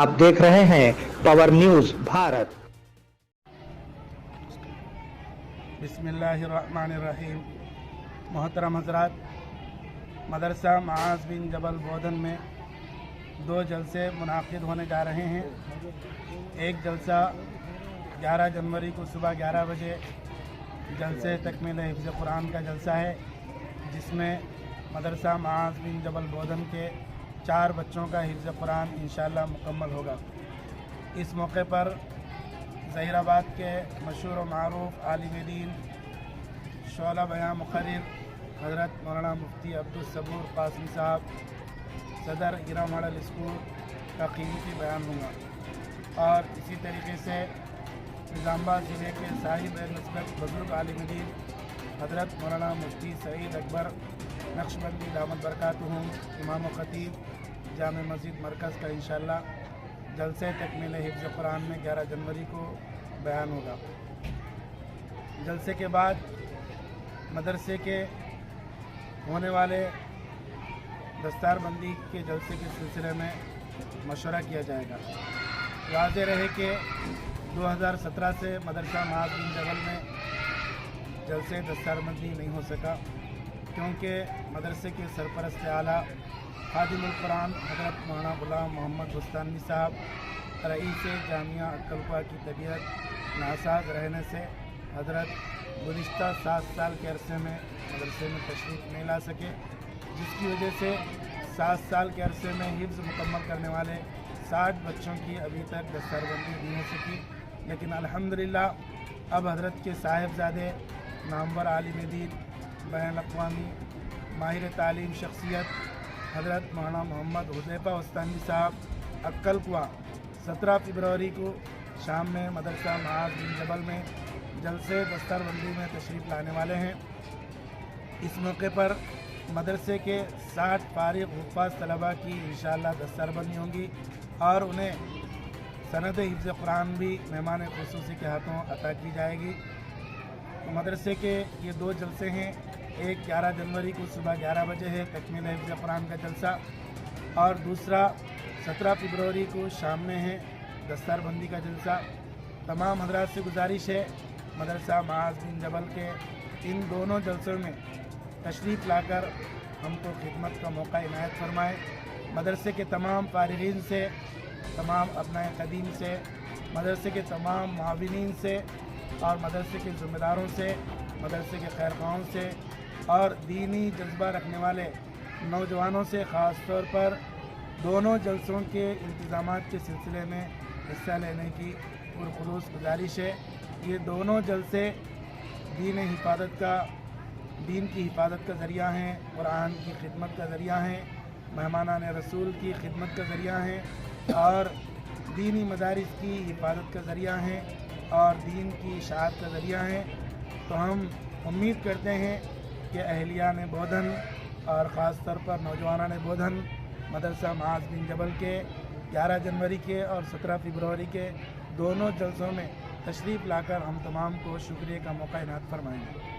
आप देख रहे हैं पावर न्यूज भारत। बिस्मिल्लाहिर्रहमानिर्रहीम। मोहतरम हज़रात, मदरसा माज़ बिन जबल बोधन में 2 जलसे मुनाकिद होने जा रहे हैं। एक जलसा 11 जनवरी को सुबह 11 बजे जलसे तकमील हिफ्ज़ कुरान का जलसा है, जिसमें मदरसा माज़ बिन जबल बोधन के 4 बच्चों का हिफ्ज़ कुरान इंशाअल्लाह मुकम्मल होगा। इस मौके पर ज़हीराबाद के मशहूर व मारूफ आलिम दीन शोला बयां मुक़र्रिर हज़रत मौलाना मुफ्ती अब्दुल सबूर कासिम साहब सदर हीरा मॉडल स्कूल का कीमती बयान होगा। और इसी तरीके से निज़ामाबाद ज़िले के साहिब नस्बत बुज़ुर्ग आलिम दीन हज़रत मौलाना मुफ्ती सईद अकबर नक्शबंदी दामद बरकातुहुम इमाम व ख़तीब जामे मस्जिद मरकज़ का इंशाअल्लाह जलसे तकमील हिफ्ज़ कुरान में 11 जनवरी को बयान होगा। जलसे के बाद मदरसे के होने वाले दस्तारबंदी के जलसे के सिलसिले में मशवरा किया जाएगा। वाज़ेह रहे कि 2017 से मदरसा माज़ बिन जबल में जलसे दस्तारबंदी नहीं हो सका, क्योंकि मदरसे के सरपरस्त आला खादिमुल कुरान हज़रत मौलाना गुलाम मोहम्मद बुस्तानी साहब रईस जामिया अक्कलकुआ की तबीयत नासाज रहने से हज़रत गुज़िश्ता 7 साल के अरसे में मदरसे में तशरीफ़ नहीं ला सके, जिसकी वजह से 7 साल के अरसे में हिफ्ज़ मुकम्मल करने वाले 60 बच्चों की अभी तक दस्तारबंदी नहीं हो सकी। लेकिन अल्हम्दुलिल्लाह अब हज़रत के साहिबजादे नामवर आलिम दीन बैन अक़वामी माहिर तालीम शख्सियत हज़रत मौलाना मोहम्मद हुज़ैफ़ा उस्तानी साहब अक्कलकुआ 17 फरवरी को शाम में मदरसा माज़ बिन जबल में जलसे दस्तारबंदी में तशरीफ़ लाने वाले हैं। इस मौके पर मदरसे के 60 फारिग हुफ़ाज़ तलबा की इंशाअल्लाह दस्तारबंदी होंगी और उन्हें सनद हिफ्ज़ कुरान भी मेहमान ख़ुसूसी के हाथों अता की जाएगी। तो मदरसे के ये 2 जलसे हैं। एक 11 जनवरी को सुबह 11 बजे है तकमील हिफ्ज़ कुरान का जलसा, और दूसरा 17 फरवरी को शाम में है दस्तारबंदी का जलसा। तमाम हज़रात से गुजारिश है मदरसा माज़ बिन जबल के इन दोनों जलसों में तशरीफ़ लाकर हमको खिदमत का मौका इनायत फरमाएँ। मदरसे के तमाम फारिगीन से, तमाम अपनाए क़दीम से, मदरसे के तमाम मुआविनीन से और मदरसे के ज़िम्मेदारों से, मदरसे के खैरख़्वाहों से और दीनी जज्बा रखने वाले नौजवानों से ख़ास तौर पर दोनों जलसों के इंतज़ामात के सिलसिले में हिस्सा लेने की पुरखुलूस गुजारिश है। ये दोनों जलसे दीन की हिफाजत का ज़रिया हैं, कुरान की खिदमत का ज़रिया हैं, मेहमानान रसूल की खिदमत का ज़रिया हैं और दीनी मदारिस की हिफाजत का ज़रिया हैं और दीन की इशाअत का ज़रिया हैं। तो हम उम्मीद करते हैं कि अहलियान बोधन और ख़ास तौर पर नौजवानान बोधन मदरसा माज़ बिन जबल के 11 जनवरी के और 17 फरवरी के दोनों जलसों में तशरीफ़ लाकर हम तमाम को शुक्रिया का मौका इनायत फरमाएंगे।